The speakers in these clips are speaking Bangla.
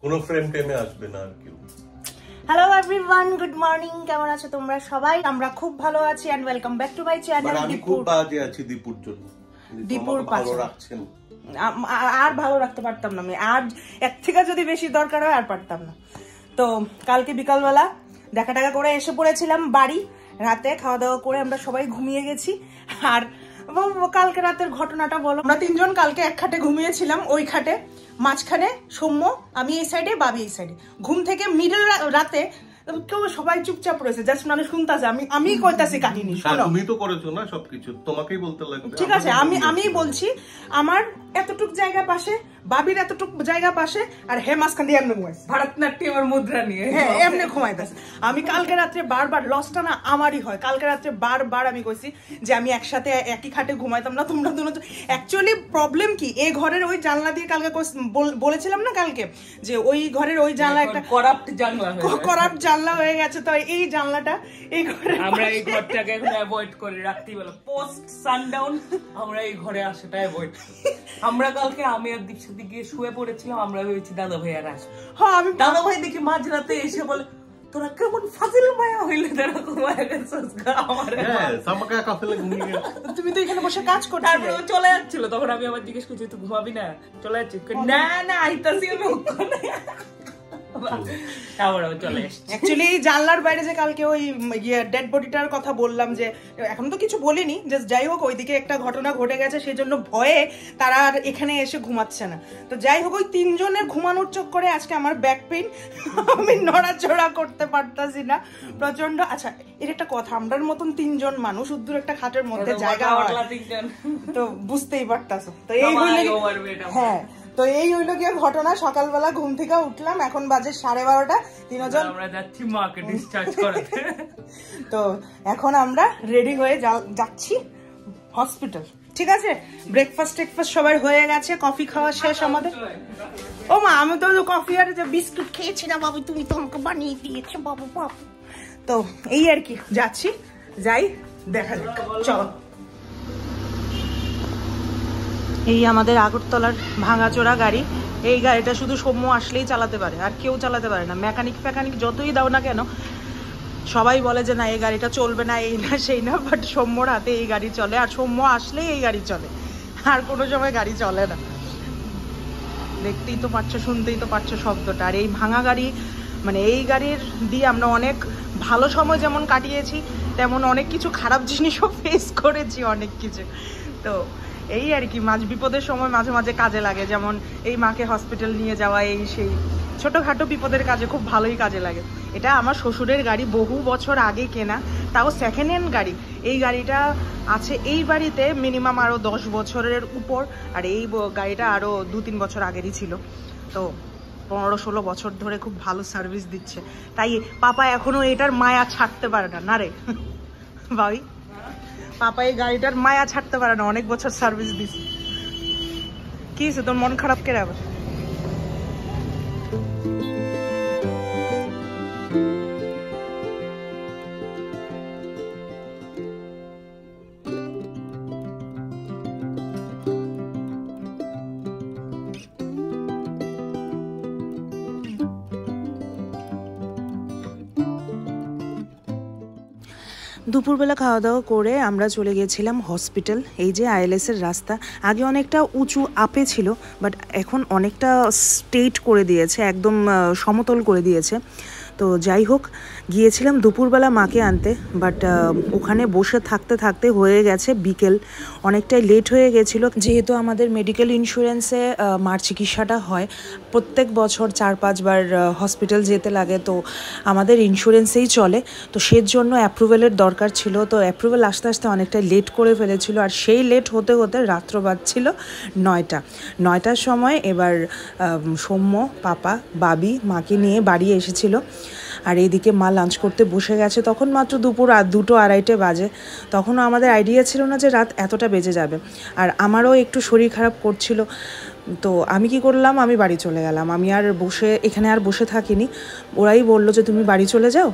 কোনো ফ্রেম টেনে আসবে না আর কেউ। Hello everyone, good morning. কেমন আছো তোমরা সবাই? আমরা খুব ভালো আছি and welcome back to my channel. আমি খুব বাজে আছি দীপুর জন্য। দীপুর ভালো রাখছেন? আর ভালো রাখতে পারতাম না আমি, আর এর থেকে যদি বেশি দরকার হয় আর পারতাম না। তো কালকে বিকালবেলা দেখা টাকা করে এসে পড়েছিলাম বাড়ি। রাতে খাওয়া দাওয়া করে আমরা সবাই ঘুমিয়ে গেছি। আর কালকে রাতের ঘটনাটা বলো। আমরা তিনজন কালকে এক খাটে ঘুমিয়েছিলাম, ওই খাটে মাঝখানে সৌম্য, আমি এই সাইডে, বাবি এই সাইডে। ঘুম থেকে মিডল রাতে কেউ সবাই চুপচাপ রয়েছে, জাস্ট মানে শুনতাছে, আমি কইতাছি কাহিনী। তুমি তো করেছো না সবকিছু, তোমাকেই বলতে লাগবে। ঠিক আছে, আমি বলছি। আমার এতটুক জায়গা পাশে, বাবির এতটুক জায়গা পাশে, আর হে মাঝখান দিয়ে এমনি ঘুমাইছে ভারতনাট্যমের মুদ্রা নিয়ে। হ্যাঁ, এমনি ঘুমাইতেছে। আমি কালকে রাত্রে বারবার, লসটা না আমারই হয়, কালকে রাত্রে বারবার আমি কইছি যে আমি একসাথে একই খাটে ঘুমাইতাম না, তোমরা দুজন। অ্যাকচুয়ালি প্রবলেম কি, এই ঘরের ওই জানলা দিয়ে কালকে বলেছিলাম না কালকে যে ওই ঘরের ওই জানলা একটা করাপ্ট জানলা হয়ে গেছে। তো এই জানলাটা এই ঘরে, আমরা এই ঘরটাকে এখন অ্যাভয়েড করি। রাত্রিবেলা পোস্ট সানডাউন আমরা এই ঘরে আসাটা অ্যাভয়েড করি। আমরা কালকে আমি আর দীপশিত গিয়ে শুয়ে পড়েছিলাম, আমরা ভেবেছি দাদা ভাই আর আসবে। হ্যাঁ, আমি দাদা ভাই দেখি মাঝরাতে এসে বলে তোরা কেমন ফাজিল মায়া হইলে তারা ঘুমায় গেছিস। তুমি তো এখানে বসে কাজ করছো। তারপরে ও চলে যাচ্ছিল, তখন আমি আবার জিজ্ঞেস করছি তুই ঘুমাবি না? চলে যাচ্ছিস? না না আইতাছি আমি ওখানে। অ্যাকচুয়ালি এই জানলার বাইরে যে কালকে ওই ডেড বডিটার কথা বললাম, যে এখন তো কিছু বলিনি, যে যাই হোক ওইদিকে একটা ঘটনা ঘটে গেছে, সেই জন্য ভয়ে তারা আর এখানে এসে ঘুমাচ্ছে না। তো যাই হোক ওই তিনজনের ঘুমানোর চক্করে আজকে আমার ব্যাক পেইন, আমি নড়াচড়া করতে পারতাছি না প্রচন্ড। আচ্ছা, এর একটা কথা, আমরার মতন তিনজন মানুষ উদ্দুর একটা খাটের মধ্যে জায়গা হয়, তো বুঝতেই পারতাছো। তো এই হ্যাঁ, তো এই হইলো গিয়ে ঘটনা। সকালবেলা ঘুম থেকে উঠলাম, এখন বাজে 12:30। তিনজন আমরা যাচ্ছি মাকে ডিসচার্জ করাতে। তো এখন আমরা রেডি হয়ে যাচ্ছি হসপিটাল। ঠিক আছে, ব্রেকফাস্ট সবাই হয়ে গেছে, কফি খাওয়া শেষ আমাদের। ও মা, আমি তো কফি আর বিস্কুট খেয়েছি না বাবু, তুমি তো আমাকে বানিয়ে দিয়েছো বাবু বাবু। তো এই আর কি, যাচ্ছি, যাই, দেখা যাক, চলো। এই আমাদের আগরতলার ভাঙাচোরা গাড়ি। এই গাড়িটা শুধু সৌম্য আসলেই চালাতে পারে, আর কেউ চালাতে পারে না। মেকানিক যতই দাও না কেন, সবাই বলে যে না এই গাড়িটা চলবে না, এই না সেই না, বাট সৌম্যর হাতে এই গাড়ি চলে, আর সৌম্য আসলেই এই গাড়ি চলে, আর কোনো সময় গাড়ি চলে না। দেখতেই তো পাচ্ছ, শুনতেই তো পাচ্ছ শব্দটা। আর এই ভাঙা গাড়ি, মানে এই গাড়ির দিয়ে আমরা অনেক ভালো সময় যেমন কাটিয়েছি, তেমন অনেক কিছু খারাপ জিনিসও ফেস করেছি, অনেক কিছু। তো এই আর কি, মাঝ বিপদের সময় মাঝে মাঝে কাজে লাগে, যেমন এই মাকে হসপিটাল নিয়ে যাওয়া, এই সেই ছোটোখাটো বিপদের কাজে খুব ভালোই কাজে লাগে। এটা আমার শ্বশুরের গাড়ি, বহু বছর আগে কেনা, তাও সেকেন্ড হ্যান্ড গাড়ি। এই গাড়িটা আছে এই বাড়িতে মিনিমাম আরও 10 বছরের উপর, আর এই গাড়িটা আরও 2-3 বছর আগেরই ছিল। তো 15-16 বছর ধরে খুব ভালো সার্ভিস দিচ্ছে, তাই পাপা এখনো এটার মায়া ছাড়তে পারে না। না রে ভাই, পাপা এই গাড়িটার মায়া ছাড়তে পারে না, অনেক বছর সার্ভিস দিচ্ছে। কি হয়েছে তোর, মন খারাপ করে আবার? দুপুরবেলা খাওয়া দাওয়া করে আমরা চলে গেছিলাম হসপিটাল। এই যে আইএলএসের রাস্তা, আগে অনেকটা উঁচু আপে ছিল, বাট এখন অনেকটা স্ট্রেট করে দিয়েছে, একদম সমতল করে দিয়েছে। তো যাই হোক, গিয়েছিলাম দুপুরবেলা মাকে আনতে, বাট ওখানে বসে থাকতে থাকতে হয়ে গেছে বিকেল, অনেকটাই লেট হয়ে গেছিলো। যেহেতু আমাদের মেডিকেল ইন্স্যুরেন্সে মার চিকিৎসাটা হয়, প্রত্যেক বছর 4-5 বার হসপিটাল যেতে লাগে, তো আমাদের ইন্স্যুরেন্সেই চলে, তো সেজন্য অ্যাপ্রুভেলের দরকার ছিল। তো অ্যাপ্রুভেল আসতে আসতে অনেকটাই লেট করে ফেলেছিল, আর সেই লেট হতে হতে রাত্র বাজছিল 9টার সময়। এবার সৌম্য, পাপা, বাবি মাকে নিয়ে বাড়ি এসেছিল, আর এইদিকে মা লাঞ্চ করতে বসে গেছে। তখন মাত্র দুপুর 2-2:30 বাজে। তখনও আমাদের আইডিয়া ছিল না যে রাত এতটা বেজে যাবে, আর আমারও একটু শরীর খারাপ করছিল। তো আমি কি করলাম, আমি বাড়ি চলে গেলাম। আমি আর এখানে আর বসে থাকিনি। ওরাই বললো যে তুমি বাড়ি চলে যাও,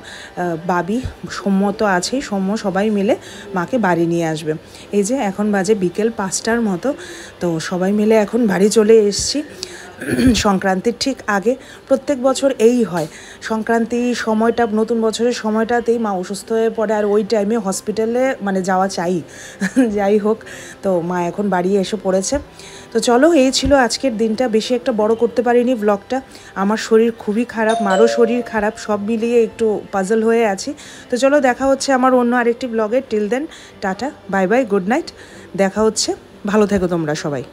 বাবি সৌম্য তো আছেই, সৌম্য সবাই মিলে মাকে বাড়ি নিয়ে আসবে। এই যে এখন বাজে বিকেল 5টার মতো, তো সবাই মিলে এখন বাড়ি চলে এসেছি সংক্রান্তির ঠিক আগে। প্রত্যেক বছর এই হয়, সংক্রান্তি সময়টা, নতুন বছরের সময়টাতেই মা অসুস্থ হয়ে পড়ে, আর ওই টাইমে হসপিটালে মানে যাওয়া চাই। যাই হোক, তো মা এখন বাড়ি এসে পড়েছে। তো চলো, এই ছিল আজকের দিনটা। বেশি একটা বড় করতে পারিনি ব্লগটা। আমার শরীর খুবই খারাপ, মারও শরীর খারাপ, সব মিলিয়ে একটু পাজল হয়ে আছি। তো চলো, দেখা হচ্ছে আমার অন্য আরেকটি ব্লগে। Till then tata, bye bye, good night. দেখা হচ্ছে, ভালো থেকো তোমরা সবাই।